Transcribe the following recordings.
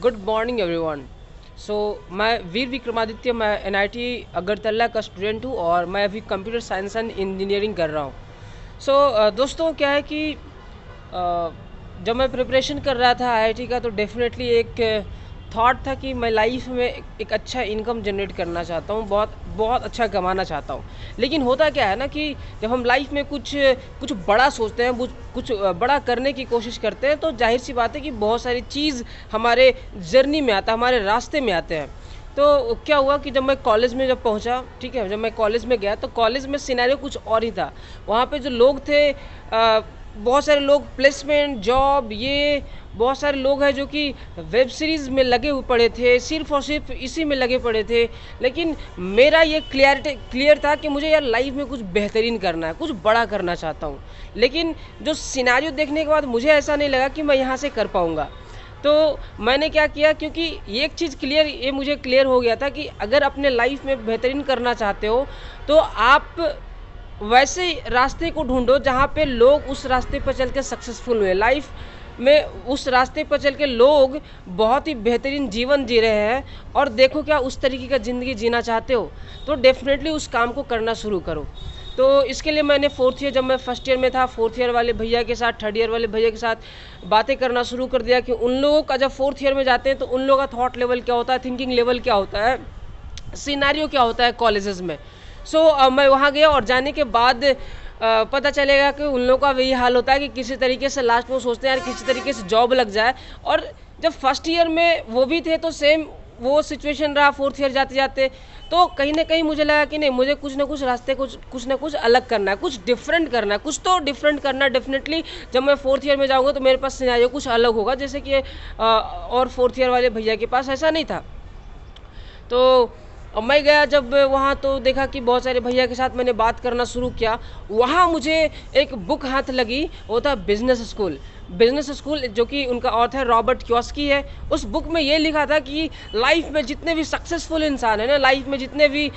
Good morning everyone. सो मैं वीर विक्रमादित्य, मैं NIT Agartala का स्टूडेंट हूँ और मैं अभी कंप्यूटर साइंस एंड इंजीनियरिंग कर रहा हूँ। दोस्तों क्या है कि जब मैं प्रिपरेशन कर रहा था आईआईटी का, तो डेफिनेटली एक थॉट था कि मैं लाइफ में एक अच्छा इनकम जनरेट करना चाहता हूँ, बहुत बहुत अच्छा कमाना चाहता हूँ। लेकिन होता क्या है ना कि जब हम लाइफ में कुछ कुछ बड़ा सोचते हैं, कुछ बड़ा करने की कोशिश करते हैं, तो जाहिर सी बात है कि बहुत सारी चीज़ हमारे जर्नी में आता है, हमारे रास्ते में आते हैं। तो क्या हुआ कि जब मैं कॉलेज में जब पहुंचा, ठीक है, जब मैं कॉलेज में गया तो कॉलेज में सिनेरियो कुछ और ही था। वहाँ पे जो लोग थे, बहुत सारे लोग प्लेसमेंट जॉब, ये बहुत सारे लोग हैं जो कि वेब सीरीज़ में लगे हुए पड़े थे, सिर्फ और सिर्फ इसी में लगे पड़े थे। लेकिन मेरा ये क्लियर था कि मुझे यार लाइफ में कुछ बेहतरीन करना है, कुछ बड़ा करना चाहता हूँ। लेकिन जो सिनेरियो देखने के बाद मुझे ऐसा नहीं लगा कि मैं यहाँ से कर पाऊँगा। तो मैंने क्या किया, क्योंकि एक चीज़ ये मुझे क्लियर हो गया था कि अगर अपने लाइफ में बेहतरीन करना चाहते हो तो आप वैसे रास्ते को ढूंढो जहाँ पे लोग उस रास्ते पर चल के सक्सेसफुल हुए लाइफ में। उस रास्ते पर चल के लोग बहुत ही बेहतरीन जीवन जी रहे हैं, और देखो क्या उस तरीके का ज़िंदगी जीना चाहते हो तो डेफिनेटली उस काम को करना शुरू करो। तो इसके लिए मैंने फोर्थ ईयर, जब मैं फर्स्ट ईयर में था, फोर्थ ईयर वाले भैया के साथ, थर्ड ईयर वाले भैया के साथ बातें करना शुरू कर दिया कि उन लोगों का जब फोर्थ ईयर में जाते हैं तो उन लोगों का थॉट लेवल क्या होता है, थिंकिंग लेवल क्या होता है, सिनारियो क्या होता है कॉलेजेस में। मैं वहाँ गया और जाने के बाद पता चलेगा कि उन लोगों का वही हाल होता है कि किसी तरीके से लास्ट में सोचते हैं यार किसी तरीके से जॉब लग जाए। और जब फर्स्ट ईयर में वो भी थे तो सेम वो सिचुएशन रहा फोर्थ ईयर जाते जाते। तो कहीं ना कहीं मुझे लगा कि नहीं, मुझे कुछ ना कुछ रास्ते, कुछ ना कुछ अलग करना है, कुछ डिफरेंट करना है, कुछ तो डिफरेंट करना है डेफिनेटली। जब मैं फोर्थ ईयर में जाऊँगा तो मेरे पास सिनेरियो कुछ अलग होगा, जैसे कि और फोर्थ ईयर वाले भैया के पास ऐसा नहीं था। तो अब मैं गया जब वहाँ, तो देखा कि बहुत सारे भैया के साथ मैंने बात करना शुरू किया। वहाँ मुझे एक बुक हाथ लगी, वो था बिजनेस स्कूल, जो कि उनका ऑथर रॉबर्ट कियोसाकी है। उस बुक में ये लिखा था कि लाइफ में जितने भी सक्सेसफुल इंसान है ना, लाइफ में जितने भी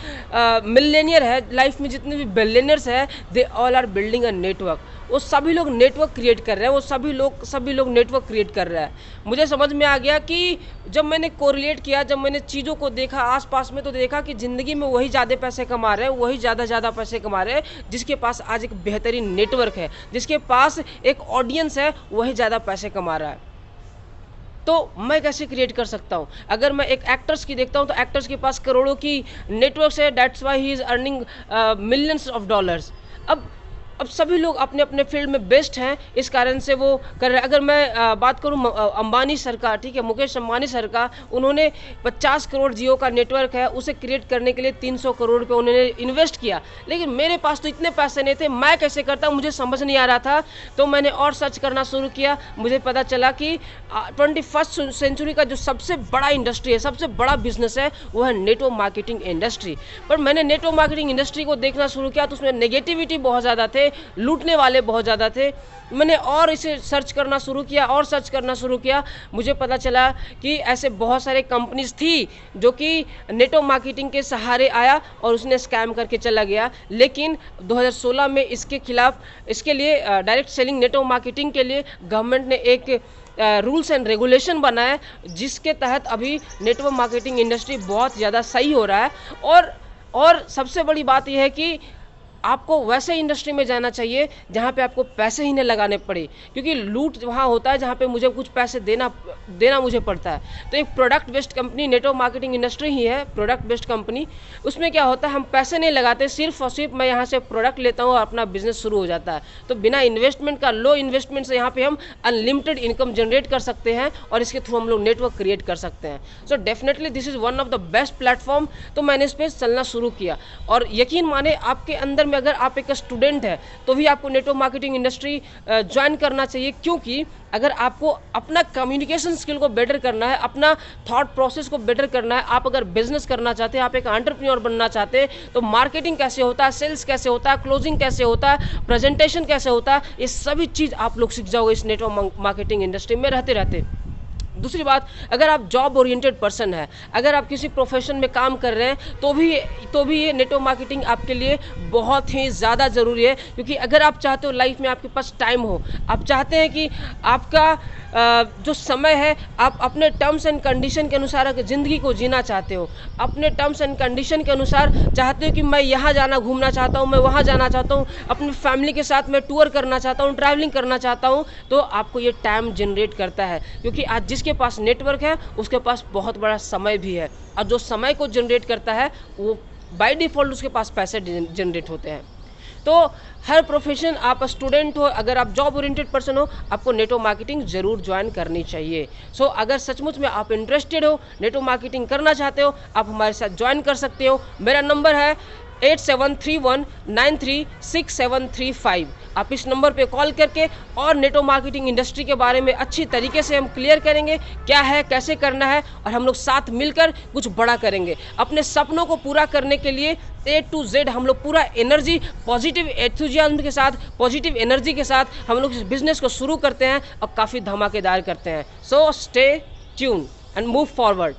मिलेनियर है, लाइफ में जितने भी बिलियनर्स है, they all are building a network. वो सभी लोग नेटवर्क क्रिएट कर रहे हैं, वो सभी लोग नेटवर्क क्रिएट कर रहे हैं। मुझे समझ में आ गया कि जब मैंने कोरिलेट किया, जब मैंने चीज़ों को देखा आसपास में, तो देखा कि ज़िंदगी में वही ज़्यादा पैसे कमा रहे हैं, वही ज़्यादा पैसे कमा रहे हैं जिसके पास आज एक बेहतरीन नेटवर्क है, जिसके पास एक ऑडियंस है, वही ज़्यादा पैसे कमा रहा है। तो मैं कैसे क्रिएट कर सकता हूँ? अगर मैं एक एक्टर्स की देखता हूँ तो एक्टर्स के पास करोड़ों की नेटवर्क है, that's why he is earning millions of dollars. अब सभी लोग अपने अपने फील्ड में बेस्ट हैं, इस कारण से वो कर रहे हैं। अगर मैं बात करूं अंबानी सर का, ठीक है, मुकेश अंबानी सर का, उन्होंने 50 करोड़ जियो का नेटवर्क है, उसे क्रिएट करने के लिए 300 करोड़ रुपये उन्होंने इन्वेस्ट किया। लेकिन मेरे पास तो इतने पैसे नहीं थे, मैं कैसे करता, मुझे समझ नहीं आ रहा था। तो मैंने और सर्च करना शुरू किया। मुझे पता चला कि 21st सेंचुरी का जो सबसे बड़ा इंडस्ट्री है, सबसे बड़ा बिजनेस है, वो है नेटवर्क मार्केटिंग इंडस्ट्री। पर मैंने नेटवर्क मार्केटिंग इंडस्ट्री को देखना शुरू किया तो उसमें नेगेटिविटी बहुत ज़्यादा थे, लूटने वाले बहुत ज़्यादा थे। मैंने और इसे सर्च करना शुरू किया। मुझे पता चला कि ऐसे बहुत सारे कंपनीज थी जो कि नेटवर्क मार्केटिंग के सहारे आया और उसने स्कैम करके चला गया। लेकिन 2016 में इसके लिए डायरेक्ट सेलिंग नेटवर्क मार्केटिंग के लिए गवर्नमेंट ने एक रूल्स एंड रेगुलेशन बनाया, जिसके तहत अभी नेटवर्क मार्केटिंग इंडस्ट्री बहुत ज़्यादा सही हो रहा है। और सबसे बड़ी बात यह है कि आपको वैसे इंडस्ट्री में जाना चाहिए जहाँ पे आपको पैसे ही न लगाने पड़े, क्योंकि लूट वहाँ होता है जहाँ पे मुझे कुछ पैसे देना मुझे पड़ता है। तो एक product based company network marketing industry ही है, प्रोडक्ट बेस्ड कंपनी। उसमें क्या होता है, हम पैसे नहीं लगाते, सिर्फ और सिर्फ मैं यहाँ से प्रोडक्ट लेता हूँ और अपना बिजनेस शुरू हो जाता है। तो बिना इन्वेस्टमेंट का, लो इन्वेस्टमेंट से यहाँ पे हम अनलिमिटेड इनकम जनरेट कर सकते हैं और इसके थ्रू हम लोग नेटवर्क क्रिएट कर सकते हैं। So definitely this is one of the best platform. तो मैंने इस पर चलना शुरू किया, और यकीन माने आपके अंदर में, अगर आप एक स्टूडेंट है तो भी आपको नेटवर्क मार्केटिंग इंडस्ट्री ज्वाइन करना चाहिए। क्योंकि अगर आपको अपना कम्युनिकेशन स्किल को बेटर करना है, अपना थॉट प्रोसेस को बेटर करना है, आप अगर बिजनेस करना चाहते हैं, आप एक एंटरप्रेन्योर बनना चाहते हैं, तो मार्केटिंग कैसे होता है, सेल्स कैसे होता है, क्लोजिंग कैसे होता है, प्रेजेंटेशन कैसे होता है, ये सभी चीज़ आप लोग सीख जाओगे इस नेटवर्क मार्केटिंग इंडस्ट्री में रहते रहते। दूसरी बात, अगर आप जॉब ओरिएंटेड पर्सन है, अगर आप किसी प्रोफेशन में काम कर रहे हैं तो भी ये नेटवर्क मार्केटिंग आपके लिए बहुत ही ज़्यादा ज़रूरी है। क्योंकि अगर आप चाहते हो लाइफ में आपके पास टाइम हो, आप चाहते हैं कि आपका जो समय है आप अपने टर्म्स एंड कंडीशन के अनुसार अगर ज़िंदगी को जीना चाहते हो, अपने टर्म्स एंड कंडीशन के अनुसार चाहते हो कि मैं यहाँ जाना घूमना चाहता हूँ, मैं वहाँ जाना चाहता हूँ, अपनी फैमिली के साथ मैं टूर करना चाहता हूँ, ट्रैवलिंग करना चाहता हूँ, तो आपको ये टाइम जनरेट करता है। क्योंकि आज जिसके पास नेटवर्क है उसके पास बहुत बड़ा समय भी है, और जो समय को जनरेट करता है वो बाय डिफ़ॉल्ट उसके पास पैसे जनरेट होते हैं। तो हर प्रोफेशन, आप स्टूडेंट हो, अगर आप जॉब ओरिएंटेड पर्सन हो, आपको नेटवर्क मार्केटिंग ज़रूर ज्वाइन करनी चाहिए। सो अगर सचमुच में आप इंटरेस्टेड हो, नेटवर्क मार्केटिंग करना चाहते हो, आप हमारे साथ ज्वाइन कर सकते हो। मेरा नंबर है 8731936735। आप इस नंबर पे कॉल करके और नेटवर्क मार्केटिंग इंडस्ट्री के बारे में अच्छी तरीके से हम क्लियर करेंगे, क्या है, कैसे करना है, और हम लोग साथ मिलकर कुछ बड़ा करेंगे। अपने सपनों को पूरा करने के लिए A to Z हम लोग पूरा एनर्जी, पॉजिटिव एंथुसियाज्म के साथ, पॉजिटिव एनर्जी के साथ हम लोग इस बिज़नेस को शुरू करते हैं और काफ़ी धमाकेदार करते हैं। So stay tune and move forward.